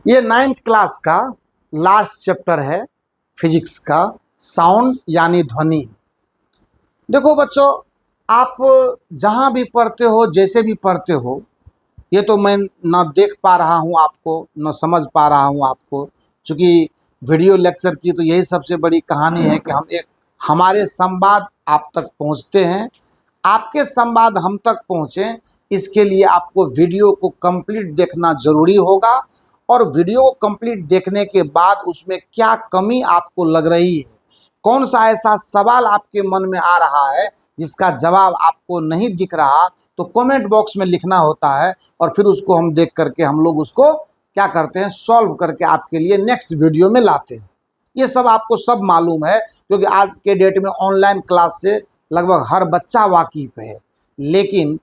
ये 9th class का last chapter है फिजिक्स का, साउंड यानी ध्वनि। देखो बच्चों, आप जहाँ भी पढ़ते हो, जैसे भी पढ़ते हो, ये तो मैं ना देख पा रहा हूँ आपको, न समझ पा रहा हूँ आपको, क्योंकि वीडियो लेक्चर की तो यही सबसे बड़ी कहानी है कि हमारे संवाद आप तक पहुँचते हैं, आपके संवाद हम तक पहुँचे। इसके लिए आपको वीडियो को कंप्लीट देखना ज़रूरी होगा, और वीडियो को कंप्लीट देखने के बाद उसमें क्या कमी आपको लग रही है, कौन सा ऐसा सवाल आपके मन में आ रहा है जिसका जवाब आपको नहीं दिख रहा, तो कमेंट बॉक्स में लिखना होता है, और फिर उसको हम देख करके हम लोग उसको क्या करते हैं, सॉल्व करके आपके लिए नेक्स्ट वीडियो में लाते हैं। ये सब आपको सब मालूम है, क्योंकि आज के डेट में ऑनलाइन क्लास से लगभग हर बच्चा वाकिफ है। लेकिन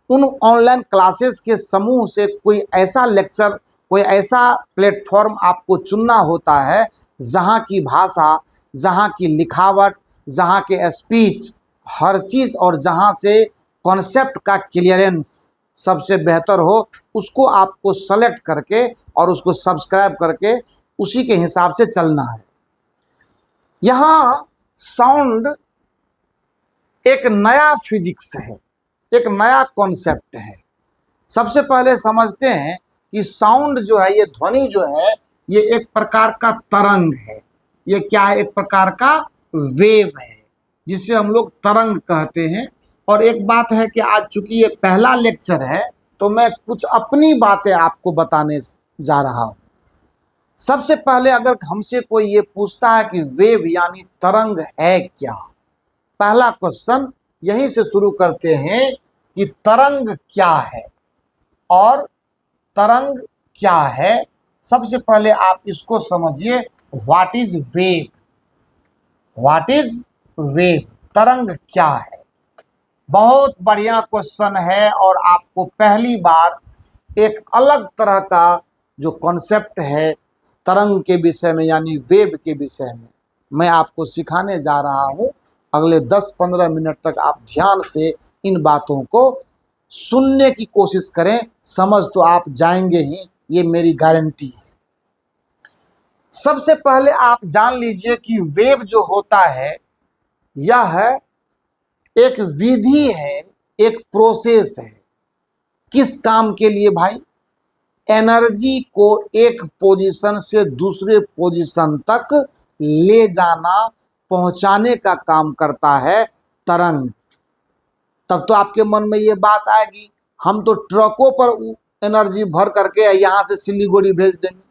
उन ऑनलाइन क्लासेस के समूह से कोई ऐसा लेक्चर, कोई ऐसा प्लेटफॉर्म आपको चुनना होता है जहाँ की भाषा, जहाँ की लिखावट, जहाँ के स्पीच, हर चीज़, और जहाँ से कॉन्सेप्ट का क्लियरेंस सबसे बेहतर हो, उसको आपको सेलेक्ट करके और उसको सब्सक्राइब करके उसी के हिसाब से चलना है। यहाँ साउंड एक नया फिजिक्स है, एक नया कॉन्सेप्ट है। सबसे पहले समझते हैं कि साउंड जो है, ये ध्वनि जो है, ये एक प्रकार का तरंग है। ये क्या है? एक प्रकार का वेव है, जिसे हम लोग तरंग कहते हैं। और एक बात है कि आज चूंकि ये पहला लेक्चर है, तो मैं कुछ अपनी बातें आपको बताने जा रहा हूँ। सबसे पहले अगर हमसे कोई ये पूछता है कि वेव यानी तरंग है क्या, पहला क्वेश्चन यहीं से शुरू करते हैं कि तरंग क्या है और तरंग क्या है। सबसे पहले आप इसको समझिए, what is wave. What is wave, तरंग क्या है। बहुत बढ़िया क्वेश्चन है, और आपको पहली बार एक अलग तरह का जो कॉन्सेप्ट है तरंग के विषय में, यानी वेव के विषय में, मैं आपको सिखाने जा रहा हूँ। अगले 10-15 मिनट तक आप ध्यान से इन बातों को सुनने की कोशिश करें, समझ तो आप जाएंगे ही, ये मेरी गारंटी है। सबसे पहले आप जान लीजिए कि वेव जो होता है, यह है एक विधि है, एक प्रोसेस है। किस काम के लिए भाई? एनर्जी को एक पोजीशन से दूसरे पोजीशन तक ले जाना, पहुंचाने का काम करता है तरंग। तब तो आपके मन में ये बात आएगी, हम तो ट्रकों पर एनर्जी भर करके यहाँ से सिलीगुड़ी भेज देंगे।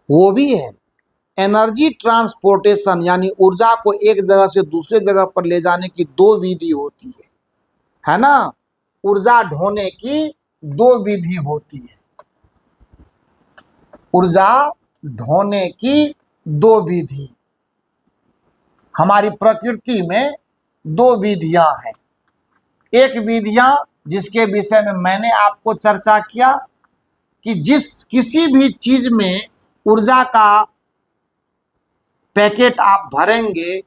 वो भी है एनर्जी ट्रांसपोर्टेशन, यानी ऊर्जा को एक जगह से दूसरे जगह पर ले जाने की दो विधि होती है ना। ऊर्जा ढोने की दो विधि होती है, ऊर्जा ढोने की दो विधि। हमारी प्रकृति में दो विधियां हैं। एक विधियां जिसके विषय में मैंने आपको चर्चा किया कि किसी भी चीज में ऊर्जा का पैकेट आप भरेंगे,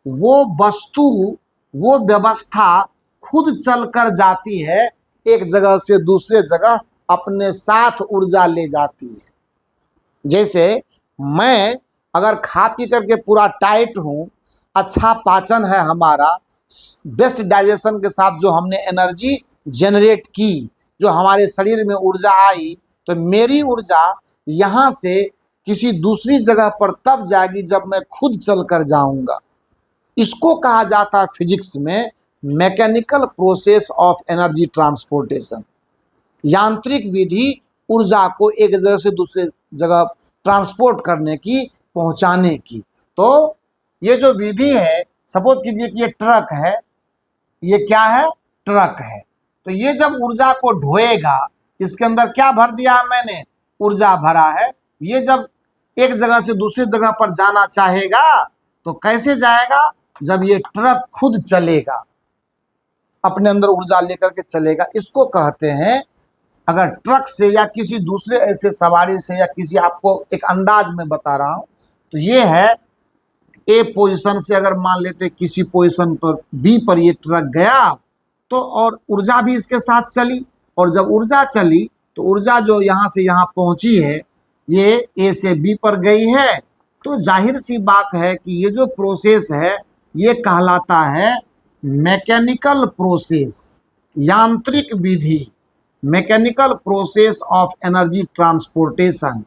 वो वस्तु, वो व्यवस्था खुद चलकर जाती है, एक जगह से दूसरे जगह अपने साथ ऊर्जा ले जाती है। जैसे मैं अगर खा पी करके पूरा टाइट हूँ, अच्छा पाचन है हमारा, बेस्ट डाइजेशन के साथ जो हमने एनर्जी जनरेट की, जो हमारे शरीर में ऊर्जा आई, तो मेरी ऊर्जा यहाँ से किसी दूसरी जगह पर तब जाएगी जब मैं खुद चल कर जाऊँगा। इसको कहा जाता है फिजिक्स में mechanical process of energy transportation, यांत्रिक विधि ऊर्जा को एक जगह से दूसरे जगह ट्रांसपोर्ट करने की, पहुंचाने की। तो ये जो विधि है, सपोज कीजिए कि ये ट्रक है, ये क्या है? ट्रक है। तो ये जब ऊर्जा को ढोएगा, इसके अंदर क्या भर दिया है मैंने? ऊर्जा भरा है। ये जब एक जगह से दूसरी जगह पर जाना चाहेगा तो कैसे जाएगा? जब ये ट्रक खुद चलेगा, अपने अंदर ऊर्जा लेकर के चलेगा। इसको कहते हैं, अगर ट्रक से या किसी दूसरे ऐसे सवारी से, या किसी, आपको एक अंदाज में बता रहा हूं, तो ये है ए पोजीशन से अगर मान लेते किसी पोजीशन पर बी पर ये ट्रक गया, तो और ऊर्जा भी इसके साथ चली, और जब ऊर्जा चली तो ऊर्जा जो यहाँ से यहाँ पहुँची है, ये ए से बी पर गई है, तो जाहिर सी बात है कि ये जो प्रोसेस है ये कहलाता है मैकेनिकल प्रोसेस, यांत्रिक विधि, mechanical process of energy transportation,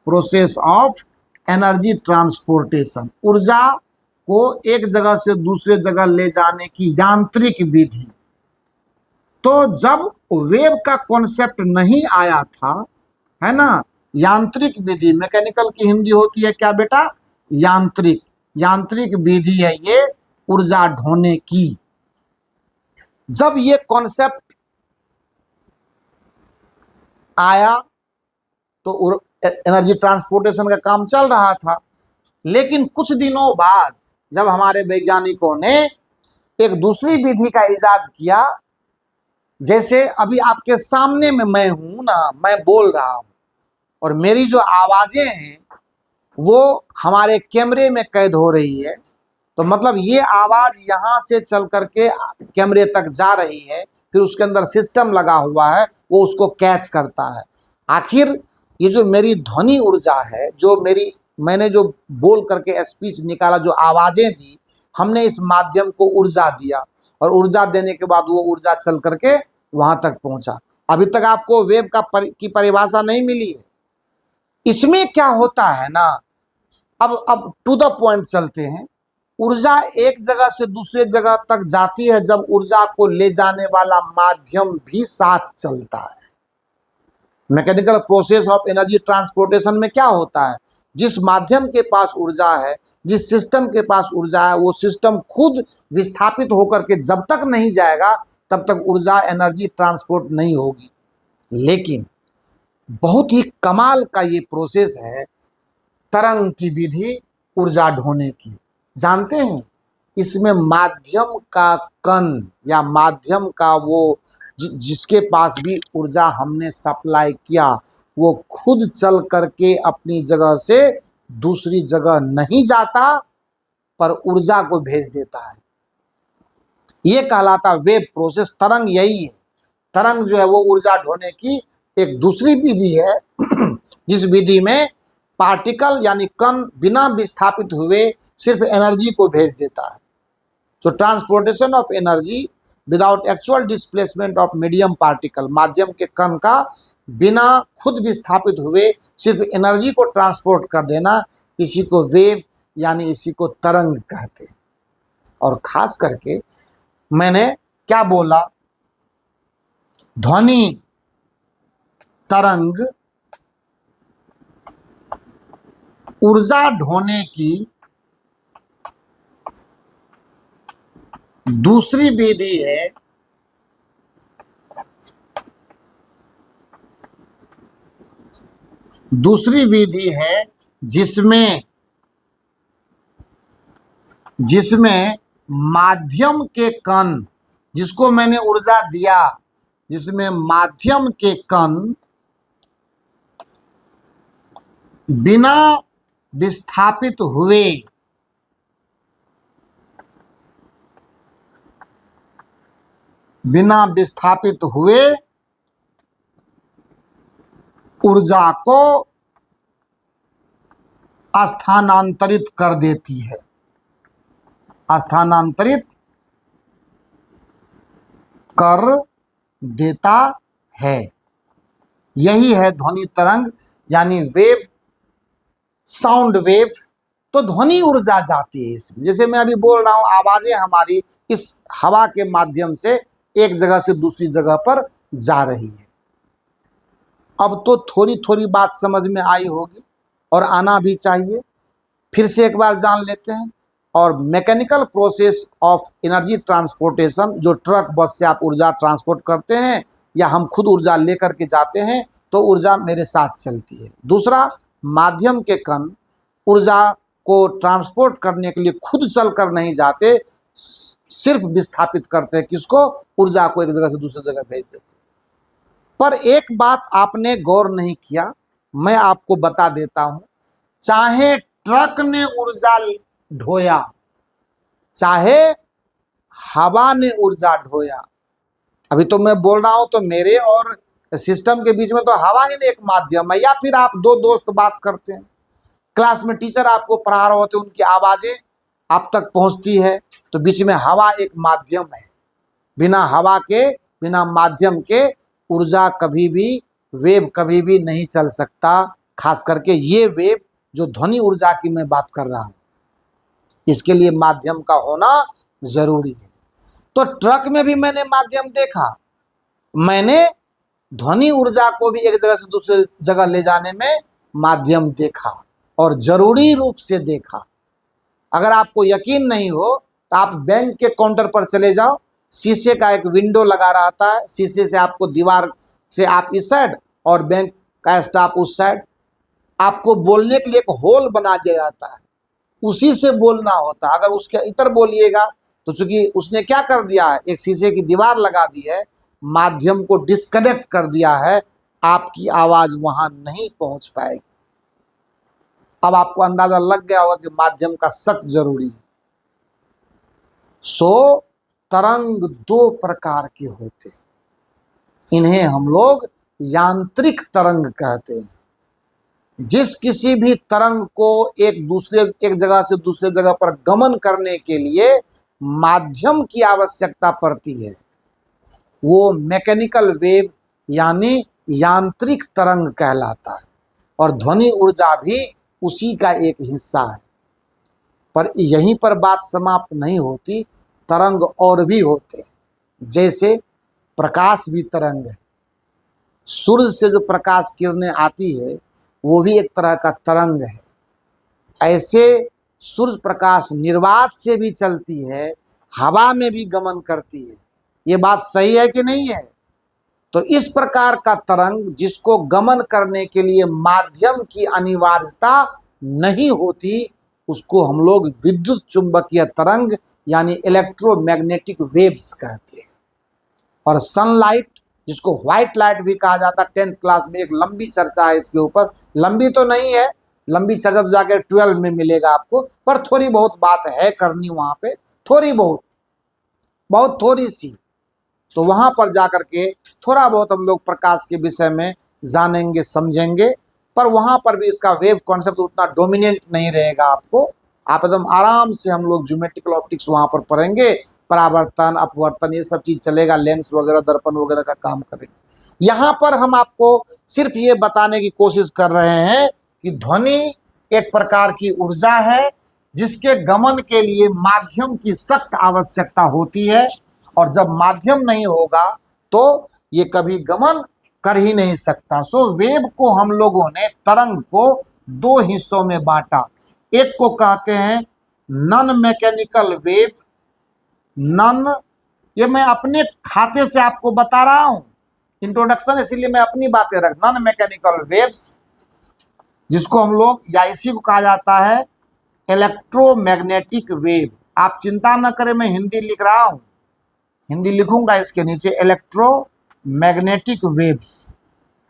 process of energy transportation, ऊर्जा को एक जगह से दूसरे जगह ले जाने की यांत्रिक विधि। तो जब वेव का कॉन्सेप्ट नहीं आया था, है ना, यांत्रिक विधि, मैकेनिकल की हिंदी होती है क्या बेटा, यांत्रिक, यांत्रिक विधि है ये ऊर्जा ढोने की। जब ये कॉन्सेप्ट आया तो एनर्जी ट्रांसपोर्टेशन का काम चल रहा था, लेकिन कुछ दिनों बाद जब हमारे वैज्ञानिकों ने एक दूसरी विधि का इजाद किया, जैसे अभी आपके सामने में मैं हूं ना, मैं बोल रहा हूं और मेरी जो आवाजें हैं वो हमारे कैमरे में कैद हो रही है, तो मतलब ये आवाज यहां से चल करके कैमरे तक जा रही है, फिर उसके अंदर सिस्टम लगा हुआ है, वो उसको कैच करता है। आखिर ये जो मेरी ध्वनि ऊर्जा है, जो मैंने जो बोल करके स्पीच निकाला, जो आवाजें दी, हमने इस माध्यम को ऊर्जा दिया और ऊर्जा देने के बाद वो ऊर्जा चल करके वहां तक पहुंचा। अभी तक आपको वेव की परिभाषा नहीं मिली है। इसमें क्या होता है ना, अब टू द पॉइंट चलते हैं। ऊर्जा एक जगह से दूसरे जगह तक जाती है जब ऊर्जा को ले जाने वाला माध्यम भी साथ चलता है। Mechanical process of energy transportation में क्या होता है, जिस माध्यम के पास ऊर्जा है, जिस सिस्टम के पास ऊर्जा है, वो सिस्टम खुद विस्थापित होकर के जब तक नहीं जाएगा तब तक ऊर्जा एनर्जी ट्रांसपोर्ट नहीं होगी। लेकिन बहुत ही कमाल का ये प्रोसेस है तरंग की विधि ऊर्जा ढोने की। जानते हैं, इसमें माध्यम का कण या माध्यम का वो जिसके पास भी ऊर्जा हमने सप्लाई किया, वो खुद चल करके अपनी जगह से दूसरी जगह नहीं जाता पर ऊर्जा को भेज देता है। ये कहलाता वेव प्रोसेस। तरंग यही है। तरंग जो है वो ऊर्जा ढोने की एक दूसरी विधि है जिस विधि में पार्टिकल यानी कण बिना विस्थापित हुए सिर्फ एनर्जी को भेज देता है। So transportation of energy without actual displacement of medium particle, माध्यम के कण का बिना खुद विस्थापित हुए सिर्फ एनर्जी को ट्रांसपोर्ट कर देना, इसी को वेव यानी इसी को तरंग कहते हैं। और खास करके मैंने क्या बोला, ध्वनि तरंग ऊर्जा ढोने की दूसरी विधि है जिसमें माध्यम के कण, जिसको मैंने ऊर्जा दिया, जिसमें माध्यम के कण बिना विस्थापित हुए ऊर्जा को स्थानांतरित कर देती है, स्थानांतरित कर देता है। यही है ध्वनि तरंग यानी वेव, साउंड वेव। तो ध्वनि ऊर्जा जाती है इसमें। जैसे मैं अभी बोल रहा हूं, आवाजें हमारी इस हवा के माध्यम से एक जगह से दूसरी जगह पर जा रही है। अब तो थोड़ी थोड़ी बात समझ में आई होगी और आना भी चाहिए। फिर से एक बार जान लेते हैं। और mechanical process of energy transportation, जो ट्रक बस से आप ऊर्जा ट्रांसपोर्ट करते हैं या हम खुद ऊर्जा लेकर के जाते हैं तो ऊर्जा मेरे साथ चलती है। दूसरा, माध्यम के कण ऊर्जा को ट्रांसपोर्ट करने के लिए खुद चलकर नहीं जाते, सिर्फ विस्थापित करते हैं। किसको? ऊर्जा को एक जगह से दूसरी जगह भेज देते। पर एक बात आपने गौर नहीं किया, मैं आपको बता देता हूं। चाहे ट्रक ने ऊर्जा ढोया, चाहे हवा ने ऊर्जा ढोया, अभी तो मैं बोल रहा हूं तो मेरे और सिस्टम के बीच में तो हवा ही नहीं एक माध्यम है। या फिर आप दो दोस्त बात करते हैं, क्लास में टीचर आपको पढ़ा रहे होते हैं, उनकी आवाजें आप तक पहुंचती है, तो बीच में हवा एक माध्यम है। बिना हवा के, बिना माध्यम के ऊर्जा कभी भी, वेव कभी भी नहीं चल सकता। खास करके ये वेव जो ध्वनि ऊर्जा की मैं बात कर रहा हूं, इसके लिए माध्यम का होना जरूरी है। तो ट्रक में भी मैंने माध्यम देखा, मैंने ध्वनि ऊर्जा को भी एक जगह से दूसरे जगह ले जाने में माध्यम देखा, और जरूरी रूप से देखा। अगर आपको यकीन नहीं हो तो आप बैंक के काउंटर पर चले जाओ, शीशे का एक विंडो लगा रहता है, शीशे से आपको दीवार से आप इस साइड और बैंक का स्टाफ उस साइड, आपको बोलने के लिए एक होल बना दिया जाता है, उसी से बोलना होता है। अगर उसके इतर बोलिएगा तो चूंकि उसने क्या कर दिया है, एक शीशे की दीवार लगा दी है, माध्यम को डिस्कनेक्ट कर दिया है, आपकी आवाज वहां नहीं पहुंच पाएगी। अब आपको अंदाजा लग गया होगा कि माध्यम का सख्त जरूरी है। सो तरंग दो प्रकार के होते हैं, इन्हें हम लोग यांत्रिक तरंग कहते हैं। जिस किसी भी तरंग को एक जगह से दूसरे जगह पर गमन करने के लिए माध्यम की आवश्यकता पड़ती है, वो मैकेनिकल वेव यानी यांत्रिक तरंग कहलाता है। और ध्वनि ऊर्जा भी उसी का एक हिस्सा है। पर यहीं पर बात समाप्त नहीं होती, तरंग और भी होते हैं। जैसे प्रकाश भी तरंग है, सूर्य से जो प्रकाश किरणें आती है वो भी एक तरह का तरंग है। ऐसे सूर्य प्रकाश निर्वात से भी चलती है, हवा में भी गमन करती है। ये बात सही है कि नहीं है? तो इस प्रकार का तरंग जिसको गमन करने के लिए माध्यम की अनिवार्यता नहीं होती, उसको हम लोग विद्युत चुंबकीय तरंग यानी इलेक्ट्रोमैग्नेटिक वेव्स कहते हैं। और सनलाइट, जिसको व्हाइट लाइट भी कहा जाता है, 10th क्लास में एक लंबी चर्चा है इसके ऊपर। लंबी तो नहीं है, लंबी चर्चा तो जाके 12 में मिलेगा आपको, पर थोड़ी बहुत बात है करनी वहां पे, थोड़ी बहुत थोड़ी सी। तो वहां पर जाकर के थोड़ा बहुत हम लोग प्रकाश के विषय में जानेंगे, समझेंगे। पर वहां पर भी इसका वेव कॉन्सेप्ट उतना डोमिनेंट नहीं रहेगा आपको। आप एकदम आराम से, हम लोग ज्योमेट्रिकल ऑप्टिक्स वहां पर पढ़ेंगे, परावर्तन, अपवर्तन, ये सब चीज चलेगा, लेंस वगैरह, दर्पण वगैरह का काम करेंगे। यहाँ पर हम आपको सिर्फ ये बताने की कोशिश कर रहे हैं कि ध्वनि एक प्रकार की ऊर्जा है जिसके गमन के लिए माध्यम की सख्त आवश्यकता होती है। और जब माध्यम नहीं होगा तो ये कभी गमन कर ही नहीं सकता। सो वेव को हम लोगों ने, तरंग को दो हिस्सों में बांटा। एक को कहते हैं नॉन मैकेनिकल वेव। नॉन, ये मैं अपने खाते से आपको बता रहा हूं, इंट्रोडक्शन, इसीलिए मैं अपनी बातें रख। नॉन मैकेनिकल वेव्स, जिसको हम लोग, या इसी को कहा जाता है इलेक्ट्रोमैग्नेटिक वेव। आप चिंता न करें, मैं हिंदी लिख रहा हूं, हिंदी लिखूंगा इसके नीचे, इलेक्ट्रोमैग्नेटिक वेव्स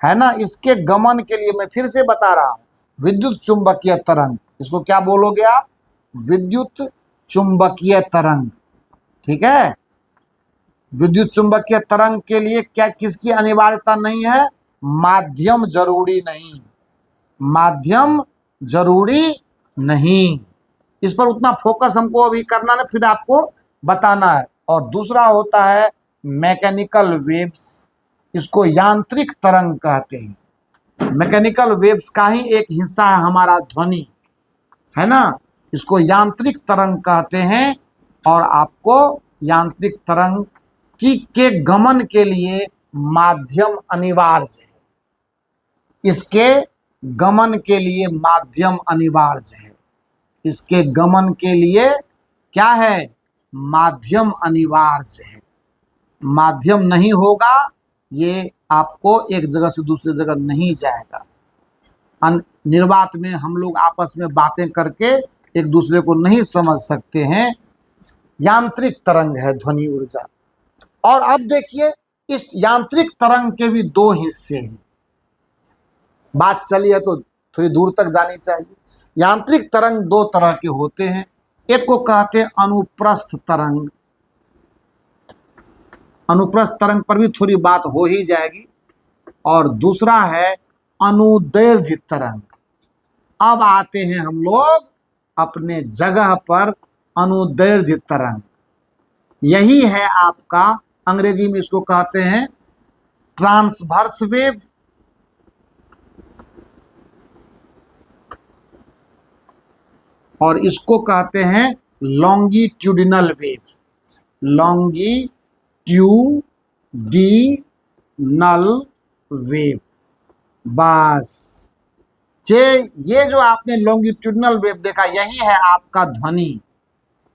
है ना। इसके गमन के लिए मैं फिर से बता रहा हूं, विद्युत चुंबकीय तरंग, इसको क्या बोलोगे आप? विद्युत चुंबकीय तरंग, ठीक है। विद्युत चुंबकीय तरंग के लिए क्या, किसकी अनिवार्यता नहीं है? माध्यम जरूरी नहीं, माध्यम जरूरी नहीं। इस पर उतना फोकस हमको अभी करना है, फिर आपको बताना है। और दूसरा होता है मैकेनिकल वेव्स, इसको यांत्रिक तरंग कहते हैं। मैकेनिकल वेव्स का ही एक हिस्सा है हमारा ध्वनि, है ना। इसको यांत्रिक तरंग कहते हैं। और आपको यांत्रिक तरंग के गमन के लिए माध्यम अनिवार्य है। इसके गमन के लिए माध्यम अनिवार्य है। इसके गमन के लिए क्या है? माध्यम अनिवार्य है। माध्यम नहीं होगा, ये आपको एक जगह से दूसरी जगह नहीं जाएगा। निर्वात में हम लोग आपस में बातें करके एक दूसरे को नहीं समझ सकते हैं। यांत्रिक तरंग है ध्वनि ऊर्जा। और अब देखिए, इस यांत्रिक तरंग के भी दो हिस्से हैं। बात चली है तो थोड़ी दूर तक जानी चाहिए। यांत्रिक तरंग दो तरह के होते हैं। एक को कहते हैं अनुप्रस्थ तरंग। अनुप्रस्थ तरंग पर भी थोड़ी बात हो ही जाएगी। और दूसरा है अनुदैर्ध्य तरंग। अब आते हैं हम लोग अपने जगह पर अनुदैर्ध्य तरंग। यही है आपका, अंग्रेजी में इसको कहते हैं ट्रांसवर्स वेव, और इसको कहते हैं लॉन्गिट्यूडिनल वेव। Longitudinal wave. बस ये जो आपने लॉन्गिट्यूडिनल वेव देखा, यही है आपका ध्वनि,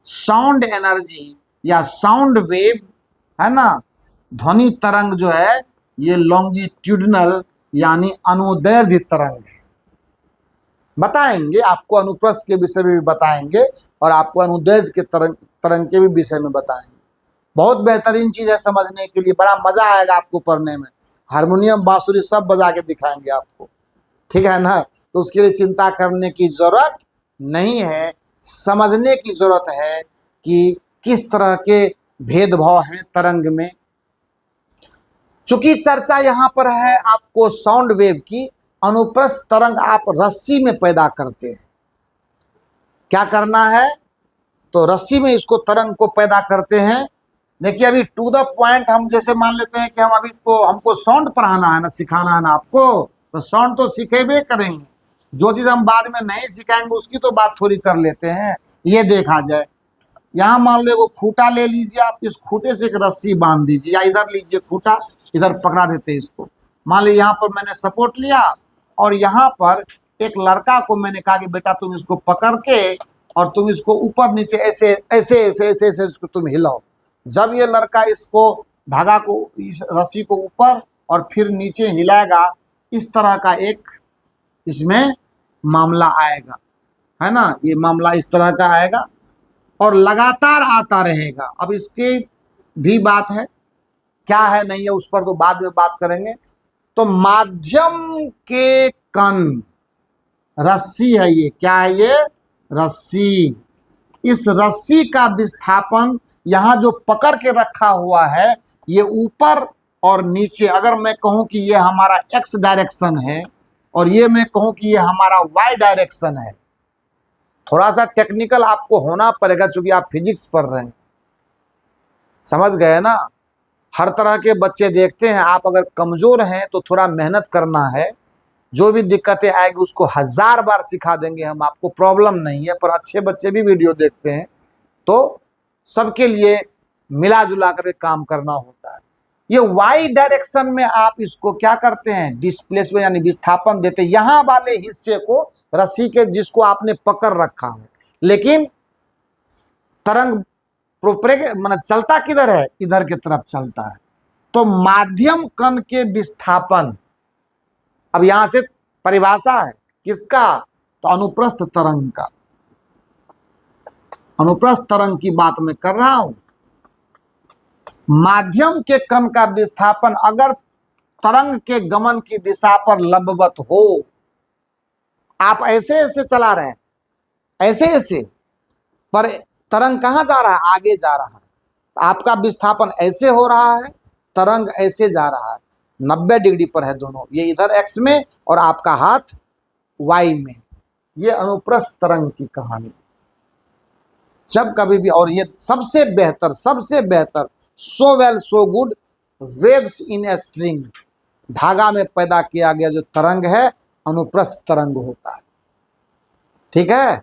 साउंड एनर्जी या साउंड वेव, है ना। ध्वनि तरंग जो है ये लॉन्गिट्यूडिनल यानी अनुदैर्ध्य तरंग है। बताएंगे आपको, अनुप्रस्थ के विषय में भी बताएंगे और आपको अनुदैर्ध्य के तरंग के भी विषय में बताएंगे। बहुत बेहतरीन चीज है समझने के लिए, बड़ा मजा आएगा आपको पढ़ने में। हारमोनियम बांसुरी सब बजा के दिखाएंगे आपको, ठीक है ना। तो उसके लिए चिंता करने की जरूरत नहीं है, समझने की जरूरत है कि किस तरह के भेदभाव हैं तरंग में। चूंकि चर्चा यहाँ पर है आपको साउंड वेव की, अनुप्रस्थ तरंग आप रस्सी में पैदा करते हैं। क्या करना है, तो रस्सी में इसको तरंग को पैदा करते हैं। देखिए अभी टू द पॉइंट, हम जैसे मान लेते हैं कि हम अभी को हमको साउंड पढ़ाना है ना, सिखाना है ना आपको, तो साउंड तो सीखेबे करेंगे। जो चीज हम बाद में नहीं सिखाएंगे उसकी तो बात थोड़ी कर लेते हैं। ये देखा जाए, यहाँ मान लो वो खूंटा ले लीजिए आप, इस खूंटे से एक रस्सी बांध दीजिए, या इधर लीजिए खूंटा, इधर पकड़ा देते हैं इसको। मान लो यहाँ पर मैंने सपोर्ट लिया और यहाँ पर एक लड़का को मैंने कहा कि बेटा तुम इसको पकड़ के और तुम इसको ऊपर नीचे ऐसे ऐसे ऐसे ऐसे ऐसे इसको तुम हिलाओ। जब ये लड़का इसको धागा को, इस रस्सी को ऊपर और फिर नीचे हिलाएगा, इस तरह का एक इसमें मामला आएगा, है ना। ये मामला इस तरह का आएगा और लगातार आता रहेगा। अब इसकी भी बात है, क्या है नहीं है उस पर तो बाद में बात करेंगे। तो माध्यम के कण, रस्सी है ये, क्या है ये, रस्सी। इस रस्सी का विस्थापन यहाँ जो पकड़ के रखा हुआ है, ये ऊपर और नीचे, अगर मैं कहूँ कि ये हमारा एक्स डायरेक्शन है और ये मैं कहूँ कि ये हमारा वाई डायरेक्शन है, थोड़ा सा टेक्निकल आपको होना पड़ेगा क्योंकि आप फिजिक्स पढ़ रहे हैं, समझ गए ना। हर तरह के बच्चे देखते हैं, आप अगर कमजोर हैं तो थोड़ा मेहनत करना है। जो भी दिक्कतें आएगी उसको 1000 बार सिखा देंगे हम, आपको प्रॉब्लम नहीं है। पर अच्छे बच्चे भी वीडियो देखते हैं, तो सबके लिए मिला जुला करके काम करना होता है। ये वाई डायरेक्शन में आप इसको क्या करते हैं, डिस्प्लेसमेंट यानी विस्थापन देते हैं यहाँ वाले हिस्से को, रस्सी के जिसको आपने पकड़ रखा है। लेकिन तरंग मतलब चलता किधर है, इधर की तरफ चलता है। तो माध्यम कण के विस्थापन, अब यहां से परिभाषा है किसका, तो अनुप्रस्थ तरंग का। अनुप्रस्थ तरंग की बात मैं कर रहा हूं। माध्यम के कण का विस्थापन अगर तरंग के गमन की दिशा पर लंबवत हो, आप ऐसे ऐसे चला रहे हैं, ऐसे ऐसे, पर तरंग कहां जा रहा है, आगे जा रहा है। आपका विस्थापन ऐसे हो रहा है, तरंग ऐसे जा रहा है, 90 डिग्री पर है दोनों, ये इधर एक्स में और आपका हाथ वाई में। ये अनुप्रस्थ तरंग की कहानी। जब कभी भी, और ये सबसे बेहतर so well so good waves in a string, धागा में पैदा किया गया जो तरंग है अनुप्रस्थ तरंग होता है, ठीक है।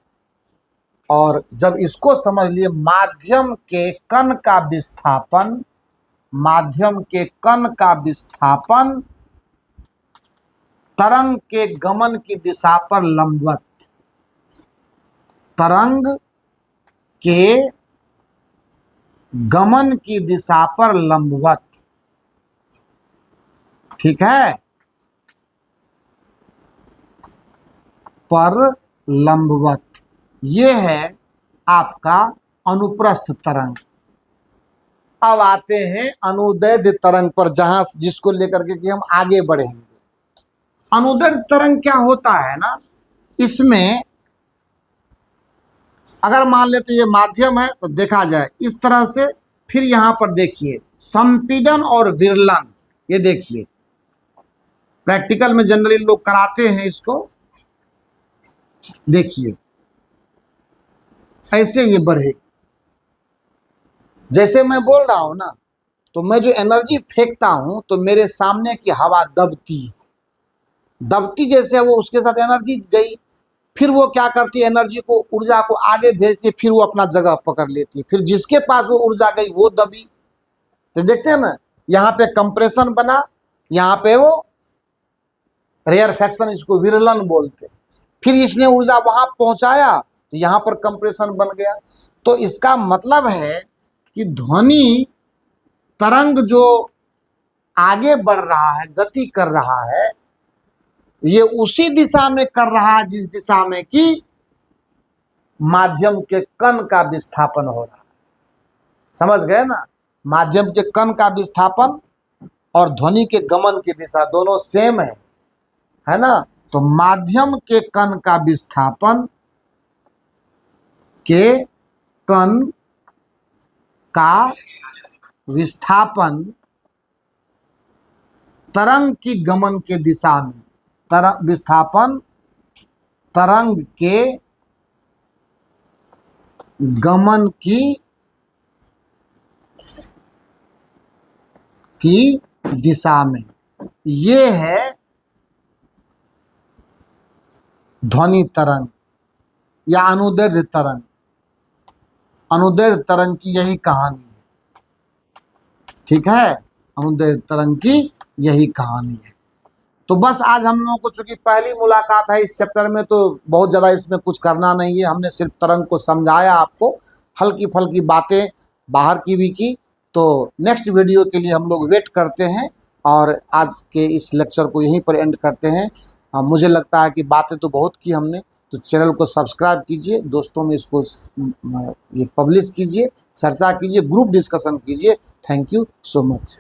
और जब इसको समझ लिए, माध्यम के कण का विस्थापन, माध्यम के कण का विस्थापन तरंग के गमन की दिशा पर लंबवत, तरंग के गमन की दिशा पर लंबवत, ठीक है, पर लंबवत, ये है आपका अनुप्रस्थ तरंग। अब आते हैं अनुदैर्ध्य तरंग पर, जहां जिसको लेकर के कि हम आगे बढ़ेंगे। अनुदैर्ध्य तरंग क्या होता है ना, इसमें अगर मान लेते ये माध्यम है तो देखा जाए इस तरह से, फिर यहां पर देखिए संपीड़न और विरलन, ये देखिए प्रैक्टिकल में जनरली लोग कराते हैं इसको। देखिए ऐसे ये बढ़ेगी, जैसे मैं बोल रहा हूं ना, तो मैं जो एनर्जी फेंकता हूं तो मेरे सामने की हवा दबती है, दबती जैसे वो उसके साथ एनर्जी गई, फिर वो क्या करती है, एनर्जी को, ऊर्जा को आगे भेजती है, फिर वो अपना जगह पकड़ लेती है, फिर जिसके पास वो ऊर्जा गई वो दबी। तो देखते हैं ना, यहाँ पे कंप्रेशन बना, यहाँ पे वो रेयरफैक्शन, इसको विरलन बोलते हैं, फिर इसने ऊर्जा वहां पहुंचाया तो यहाँ पर कंप्रेशन बन गया। तो इसका मतलब है कि ध्वनि तरंग जो आगे बढ़ रहा है, गति कर रहा है, ये उसी दिशा में कर रहा है जिस दिशा में कि माध्यम के कण का विस्थापन हो रहा है। समझ गए ना, माध्यम के कण का विस्थापन और ध्वनि के गमन की दिशा दोनों सेम है ना। तो माध्यम के कण का विस्थापन, के कण का विस्थापन तरंग की गमन के दिशा में, विस्थापन तरंग के गमन की दिशा में, ये है ध्वनि तरंग या अनुदैर्ध्य तरंग। अनुदैर्ध्य तरंग की यही कहानी है, ठीक है, अनुदैर्ध्य तरंग की यही कहानी है। तो बस आज हम लोगों को चूंकि पहली मुलाकात है इस चैप्टर में, तो बहुत ज़्यादा इसमें कुछ करना नहीं है, हमने सिर्फ तरंग को समझाया आपको, हल्की फल्की बातें बाहर की भी की। तो नेक्स्ट वीडियो के लिए हम लोग वेट करते हैं और आज के इस लेक्चर को यहीं पर एंड करते हैं। मुझे लगता है कि बातें तो बहुत की हमने, तो चैनल को सब्सक्राइब कीजिए, दोस्तों में इसको ये पब्लिश कीजिए, चर्चा कीजिए, ग्रुप डिस्कशन कीजिए। Thank you so much.